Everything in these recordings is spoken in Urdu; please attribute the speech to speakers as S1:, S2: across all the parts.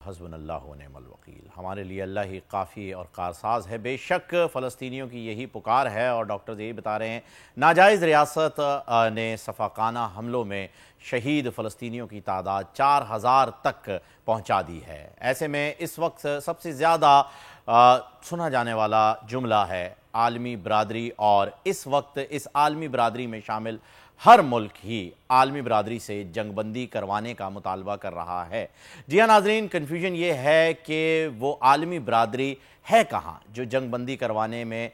S1: حسبنا اللہ و نعم الوکیل۔ ہمارے لیے اللہ ہی کافی اور کارساز ہے۔ بے شک فلسطینیوں کی یہی پکار ہے، اور ڈاکٹرز یہی بتا رہے ہیں ناجائز ریاست نے صفاقانہ حملوں میں شہید فلسطینیوں کی تعداد 4000 تک پہنچا دی ہے۔ ایسے میں اس وقت سب سے زیادہ سنا جانے والا جملہ ہے عالمی برادری، اور اس وقت اس عالمی برادری میں شامل ہر ملک ہی عالمی برادری سے جنگ بندی کروانے کا مطالبہ کر رہا ہے۔ جی ہاں ناظرین، کنفیوژن یہ ہے کہ وہ عالمی برادری ہے کہاں جو جنگ بندی کروانے میں،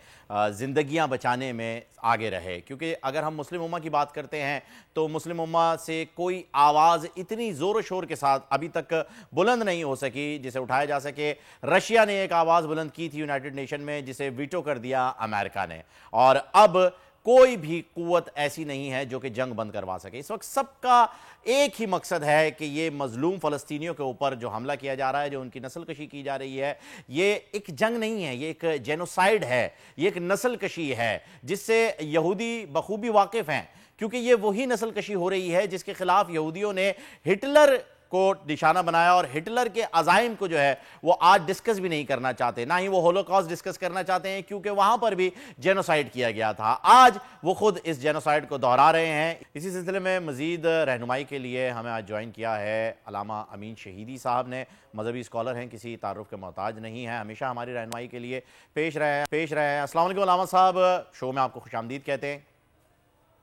S1: زندگیاں بچانے میں آگے رہے، کیونکہ اگر ہم مسلم امہ کی بات کرتے ہیں تو مسلم امہ سے کوئی آواز اتنی زور و شور کے ساتھ ابھی تک بلند نہیں ہو سکی جسے اٹھایا جا سکے۔ رشیا نے ایک آواز بلند کی تھی یونائٹڈ نیشن میں، جسے ویٹو کر دیا امریکہ نے، اور اب کوئی بھی قوت ایسی نہیں ہے جو کہ جنگ بند کروا سکے۔ اس وقت سب کا ایک ہی مقصد ہے کہ یہ مظلوم فلسطینیوں کے اوپر جو حملہ کیا جا رہا ہے، جو ان کی نسل کشی کی جا رہی ہے، یہ ایک جنگ نہیں ہے، یہ ایک جینوسائیڈ ہے، یہ ایک نسل کشی ہے جس سے یہودی بخوبی واقف ہیں، کیونکہ یہ وہی نسل کشی ہو رہی ہے جس کے خلاف یہودیوں نے ہٹلر کو نشانہ بنایا، اور ہٹلر کے عزائم کو جو ہے وہ آج ڈسکس بھی نہیں کرنا چاہتے، نہ ہی وہ ہولوکاسٹ ڈسکس کرنا چاہتے ہیں، کیونکہ وہاں پر بھی جینوسائیڈ کیا گیا تھا۔ آج وہ خود اس جینوسائیڈ کو دہرا رہے ہیں۔ اسی سلسلے میں مزید رہنمائی کے لیے ہمیں آج جوائن کیا ہے علامہ امین شہیدی صاحب نے۔ مذہبی اسکالر ہیں، کسی تعارف کے محتاج نہیں ہیں، ہمیشہ ہماری رہنمائی کے لیے پیش رہے ہیں۔ السلام علیکم علامہ صاحب، شو میں آپ کو خوش آمدید کہتے ہیں۔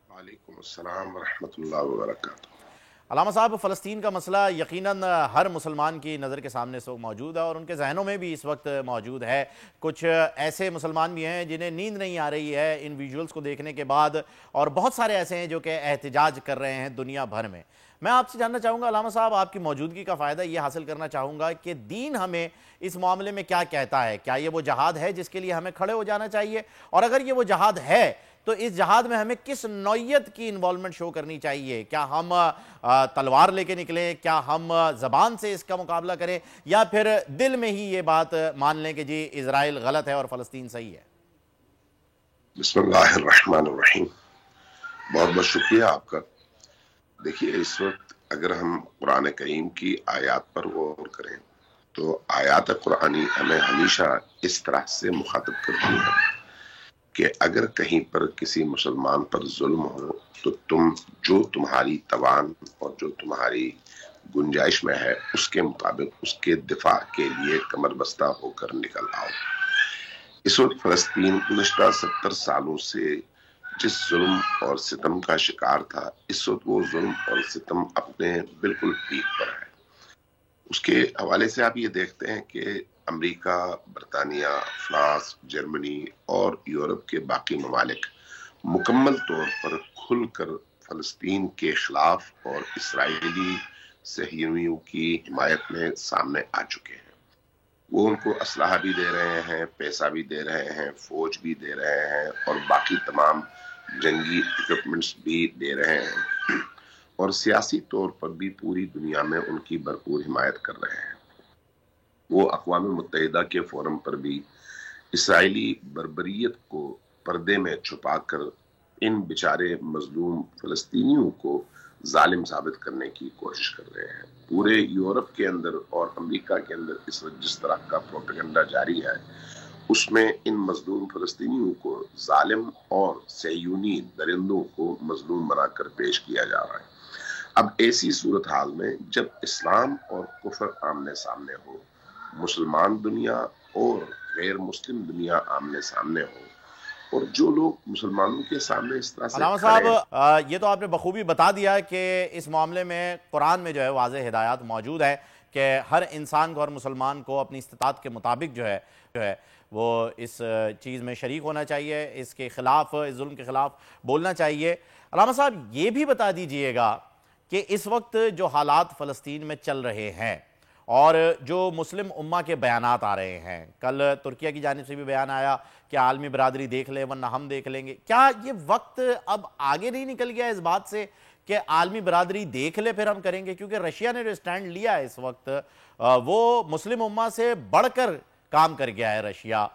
S2: وعلیکم السلام ورحمۃ اللہ وبرکاتہ۔
S1: علامہ صاحب، فلسطین کا مسئلہ یقیناً ہر مسلمان کی نظر کے سامنے اس وقت موجود ہے، اور ان کے ذہنوں میں بھی اس وقت موجود ہے۔ کچھ ایسے مسلمان بھی ہیں جنہیں نیند نہیں آ رہی ہے ان ویژولز کو دیکھنے کے بعد، اور بہت سارے ایسے ہیں جو کہ احتجاج کر رہے ہیں دنیا بھر میں۔ میں آپ سے جاننا چاہوں گا علامہ صاحب، آپ کی موجودگی کا فائدہ یہ حاصل کرنا چاہوں گا کہ دین ہمیں اس معاملے میں کیا کہتا ہے؟ کیا یہ وہ جہاد ہے جس کے لیے ہمیں کھڑے ہو جانا چاہیے؟ اور اگر یہ وہ جہاد ہے تو اس جہاد میں ہمیں کس نوعیت کی انوالومنٹ شو کرنی چاہیے؟ کیا ہم تلوار لے کے نکلیں؟ کیا ہم زبان سے اس کا مقابلہ کریں؟ یا پھر دل میں ہی یہ بات مان لیں کہ جی اسرائیل غلط ہے اور فلسطین صحیح ہے؟
S2: بسم اللہ الرحمن الرحیم۔ بہت بہت شکریہ آپ کا۔ دیکھیے، اس وقت اگر ہم قرآن کریم کی آیات پر غور کریں تو آیات قرآنی ہمیں ہمیشہ اس طرح سے مخاطب کرتی ہیں کہ اگر کہیں پر کسی مسلمان پر ظلم ہو تو جو تمہاری توان اور جو تمہاری گنجائش میں ہے اس کے مطابق اس کے دفاع کے لیے کمر بستہ ہو کر نکل آؤ۔ اس وقت فلسطین گزشتہ 70 سالوں سے جس ظلم اور ستم کا شکار تھا، اس وقت وہ ظلم اور ستم اپنے بالکل پیک پر ہے۔ اس کے حوالے سے آپ یہ دیکھتے ہیں کہ امریکہ، برطانیہ، فرانس، جرمنی اور یورپ کے باقی ممالک مکمل طور پر کھل کر فلسطین کے خلاف اور اسرائیلی صہیونیوں کی حمایت میں سامنے آ چکے ہیں۔ وہ ان کو اسلحہ بھی دے رہے ہیں، پیسہ بھی دے رہے ہیں، فوج بھی دے رہے ہیں، اور باقی تمام جنگی اکوپمنٹس بھی دے رہے ہیں، اور سیاسی طور پر بھی پوری دنیا میں ان کی بھرپور حمایت کر رہے ہیں۔ وہ اقوام متحدہ کے فورم پر بھی اسرائیلی بربریت کو پردے میں چھپا کر ان بیچارے مظلوم فلسطینیوں کو ظالم ثابت کرنے کی کوشش کر رہے ہیں۔ پورے یورپ کے اندر اور امریکہ کے اندر اس وقت جس طرح کا پروپیگنڈا جاری ہے، اس میں ان مظلوم فلسطینیوں کو ظالم اور صہیونی درندوں کو مظلوم بنا کر پیش کیا جا رہا ہے۔ اب ایسی صورتحال میں جب اسلام اور کفر آمنے سامنے ہو، مسلمان دنیا اور غیر مسلم دنیا آمنے سامنے ہو، اور جو لوگ مسلمانوں کے سامنے اس طرح سے
S1: علامہ صاحب، یہ تو آپ نے بخوبی بتا دیا کہ اس معاملے میں قرآن میں جو ہے واضح ہدایات موجود ہے کہ ہر انسان کو، ہر مسلمان کو اپنی استطاعت کے مطابق جو ہے وہ اس چیز میں شریک ہونا چاہیے، اس کے خلاف، اس ظلم کے خلاف بولنا چاہیے۔ علامہ صاحب، یہ بھی بتا دیجئے گا کہ اس وقت جو حالات فلسطین میں چل رہے ہیں اور جو مسلم امہ کے بیانات آ رہے ہیں، کل ترکیہ کی جانب سے بھی بیان آیا کہ عالمی برادری دیکھ لیں ورنہ ہم دیکھ لیں گے، کیا یہ وقت اب آگے نہیں نکل گیا اس بات سے کہ عالمی برادری دیکھ لے پھر ہم کریں گے؟ کیونکہ رشیا نے جو سٹینڈ لیا ہے اس وقت، وہ مسلم امہ سے بڑھ کر کام کر گیا ہے رشیا۔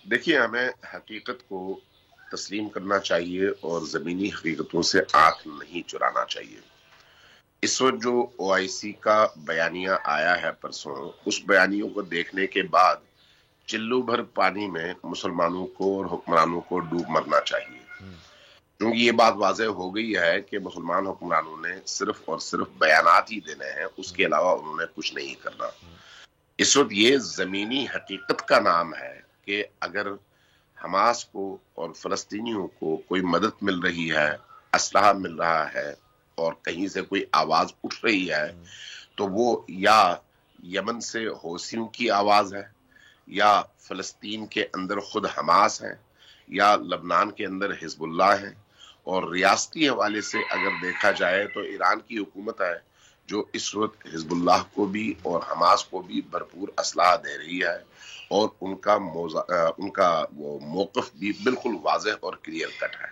S2: دیکھیے، ہمیں حقیقت کو تسلیم کرنا چاہیے اور زمینی حقیقتوں سے آنکھ نہیں چرانا چاہیے۔ اس وقت جو OIC کا بیانیہ آیا ہے پرسوں، اس بیانیوں کو دیکھنے کے بعد چلو بھر پانی میں مسلمانوں کو اور حکمرانوں کو ڈوب مرنا چاہیے، کیونکہ یہ بات واضح ہو گئی ہے کہ مسلمان حکمرانوں نے صرف اور صرف بیانات ہی دینے ہیں، اس کے علاوہ انہوں نے کچھ نہیں کرنا۔ اس وقت یہ زمینی حقیقت کا نام ہے کہ اگر حماس کو اور فلسطینیوں کو کوئی مدد مل رہی ہے، اسلحہ مل رہا ہے اور کہیں سے کوئی آواز اٹھ رہی ہے، تو وہ یا یمن سے حوثیوں کی آواز ہے، یا فلسطین کے اندر خود حماس ہے، یا لبنان کے اندر حزب اللہ ہے، اور ریاستی حوالے سے اگر دیکھا جائے تو ایران کی حکومت ہے جو اس وقت حزب اللہ کو بھی اور حماس کو بھی بھرپور اسلحہ دے رہی ہے، اور ان کا وہ موقف بھی بالکل واضح اور کلیئر کٹ ہے۔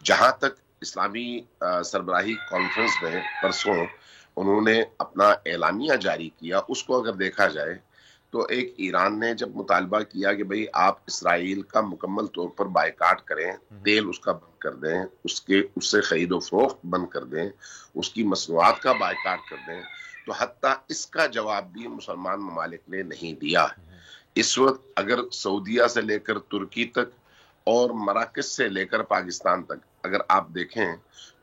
S2: جہاں تک اسلامی سربراہی کانفرنس میں پرسوں انہوں نے اپنا اعلامیہ جاری کیا، اس کو اگر دیکھا جائے تو ایک ایران نے جب مطالبہ کیا کہ بھئی آپ اسرائیل کا مکمل طور پر بائیکاٹ کریں، تیل اس کا بند کر دیں، اس سے خرید و فروخت بند کر دیں، اس کی مصنوعات کا بائیکاٹ کر دیں، تو حتیٰ اس کا جواب بھی مسلمان ممالک نے نہیں دیا۔ اس وقت اگر سعودیہ سے لے کر ترکی تک اور مراکش سے لے کر پاکستان تک اگر آپ دیکھیں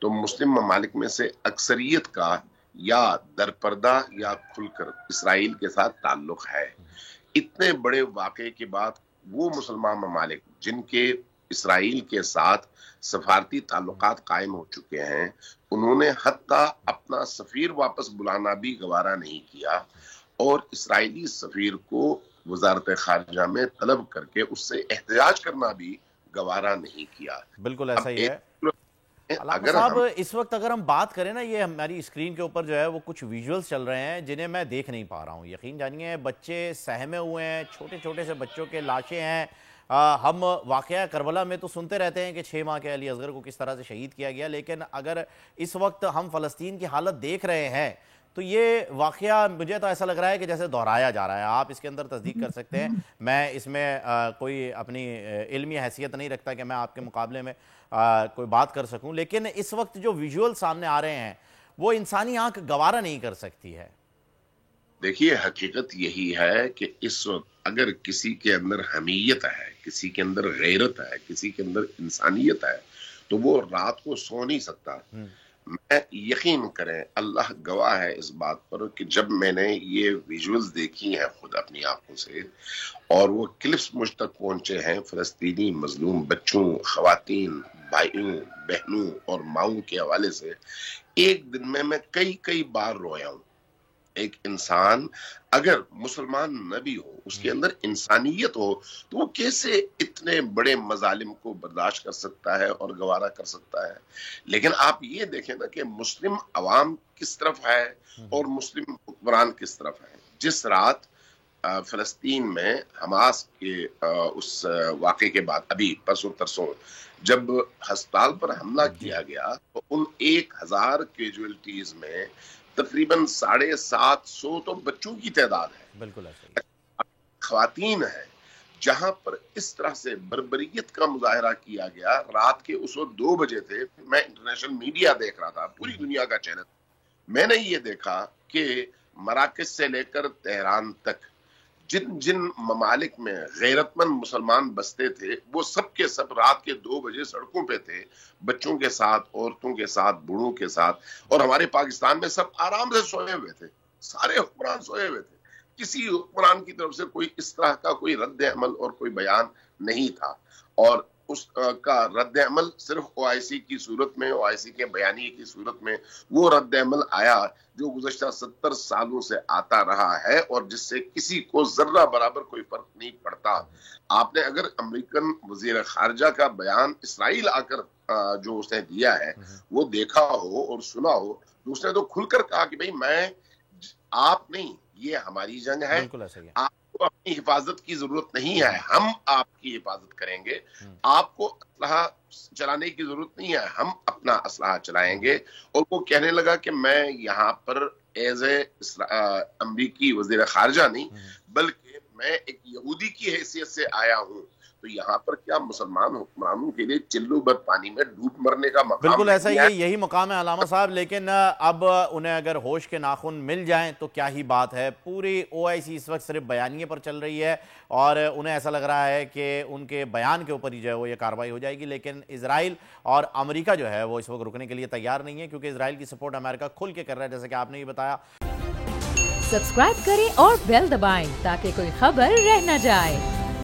S2: تو مسلم ممالک میں سے اکثریت کا یا درپردہ یا کھل کر اسرائیل کے ساتھ تعلق ہے۔ اتنے بڑے واقعے کے بعد وہ مسلمان ممالک جن کے اسرائیل کے ساتھ سفارتی تعلقات قائم ہو چکے ہیں، انہوں نے حتیٰ اپنا سفیر واپس بلانا بھی گوارا نہیں کیا، اور اسرائیلی سفیر کو وزارت خارجہ میں طلب کر کے اس سے احتجاج کرنا بھی گوارا نہیں کیا۔
S1: بالکل ایسا ہی ہے۔ علامہ
S2: اگر
S1: صاحب اس وقت اگر ہم بات کریں نا، یہ ہماری اسکرین کے اوپر جو ہے وہ کچھ ویژولز چل رہے ہیں جنہیں میں دیکھ نہیں پا رہا ہوں، یقین جانیے بچے سہمے ہوئے ہیں، چھوٹے چھوٹے سے بچوں کے لاشیں ہیں۔ ہم واقعہ کربلا میں تو سنتے رہتے ہیں کہ 6 ماہ کے علی اصغر کو کس طرح سے شہید کیا گیا، لیکن اگر اس وقت ہم فلسطین کی حالت دیکھ رہے ہیں تو یہ واقعہ مجھے تو ایسا لگ رہا ہے کہ جیسے دہرایا جا رہا ہے۔ آپ اس کے اندر تصدیق کر سکتے ہیں، میں اس میں کوئی اپنی علمی حیثیت نہیں رکھتا کہ میں آپ کے مقابلے میں کوئی بات کر سکوں، لیکن اس وقت جو ویژول سامنے آ رہے ہیں وہ انسانی آنکھ گوارا نہیں کر سکتی ہے۔
S2: دیکھیے حقیقت یہی ہے کہ اس وقت اگر کسی کے اندر حمیت ہے، کسی کے اندر غیرت ہے، کسی کے اندر انسانیت ہے، تو وہ رات کو سو نہیں سکتا۔ میں یقین کریں، اللہ گواہ ہے اس بات پر کہ جب میں نے یہ ویژولز دیکھی ہیں خود اپنی آنکھوں سے، اور وہ کلپس مجھ تک پہنچے ہیں فلسطینی مظلوم بچوں، خواتین، بھائیوں، بہنوں اور ماؤں کے حوالے سے، ایک دن میں کئی بار رویا ہوں۔ ایک انسان اگر مسلمان نہ بھی ہو، اس کے اندر انسانیت ہو، تو وہ کیسے اتنے بڑے مظالم کو برداشت کر سکتا ہے اور گوارا کر سکتا ہے؟ لیکن آپ یہ دیکھیں نا کہ مسلم عوام کس طرف ہے اور مسلم حکمران کس طرف ہے۔ جس رات فلسطین میں حماس کے اس واقعے کے بعد ابھی پرسوں ترسوں جب ہسپتال پر حملہ کیا گیا تو ان 1000 کیجویلٹیز میں تقریباً 750 تو بچوں کی تعداد ہے،
S1: بالکل ایسا ہی
S2: خواتین ہیں۔ جہاں پر اس طرح سے بربریت کا مظاہرہ کیا گیا، رات کے اس وقت 2 بجے تھے، میں انٹرنیشنل میڈیا دیکھ رہا تھا، پوری دنیا کا چینل، میں نے یہ دیکھا کہ مراکش سے لے کر تہران تک جن ممالک میں غیرت مند مسلمان بستے تھے، وہ سب کے سب رات کے 2 بجے سڑکوں پہ تھے، بچوں کے ساتھ، عورتوں کے ساتھ، بوڑھوں کے ساتھ، اور ہمارے پاکستان میں سب آرام سے سوئے ہوئے تھے، سارے حکمران سوئے ہوئے تھے، کسی حکمران کی طرف سے کوئی اس طرح کا کوئی رد عمل اور کوئی بیان نہیں تھا، اور اس کا رد عمل صرف OIC کی صورت میں، OIC کے بیانیے کی صورت میں وہ رد عمل آیا جو گزشتہ 70 سالوں سے آتا رہا ہے اور جس سے کسی کو ذرہ برابر کوئی فرق نہیں پڑتا۔ آپ نے اگر امریکن وزیر خارجہ کا بیان اسرائیل آ کر جو اس نے دیا ہے وہ دیکھا ہو اور سنا ہو، تو اس نے تو کھل کر کہا کہ بھئی آپ نہیں، یہ ہماری جنگ ہے، آپ کو اپنی حفاظت کی ضرورت نہیں ہے، ہم آپ کی حفاظت کریں گے، آپ کو اسلحہ چلانے کی ضرورت نہیں ہے، ہم اپنا اسلحہ چلائیں گے۔ اور وہ کہنے لگا کہ میں یہاں پر ایز اے امریکی وزیر خارجہ نہیں، بلکہ میں ایک یہودی کی حیثیت سے آیا ہوں، تو یہاں پر کیا مسلمان حکمرانوں کے لیے چلو بھر پانی میں ڈوب مرنے کا مقام
S1: بالکل ایسا
S2: نہیں ہے؟
S1: یہی مقام ہے علامہ صاحب، لیکن اب انہیں اگر ہوش کے ناخن مل جائیں تو کیا ہی بات ہے. پوری OIC اس وقت صرف بیانیے پر چل رہی ہے اور انہیں ایسا لگ رہا ہے کہ ان کے بیان کے اوپر ہی جو ہے وہ یہ کارروائی ہو جائے گی، لیکن اسرائیل اور امریکہ جو ہے وہ اس وقت رکنے کے لیے تیار نہیں ہے، کیونکہ اسرائیل کی سپورٹ امریکہ کھل کے کر رہا ہے، جیسے کہ آپ نے یہ بتایا.
S3: سبسکرائب کریں اور بیل دبائیں تاکہ کوئی خبر رہ نہ جائے.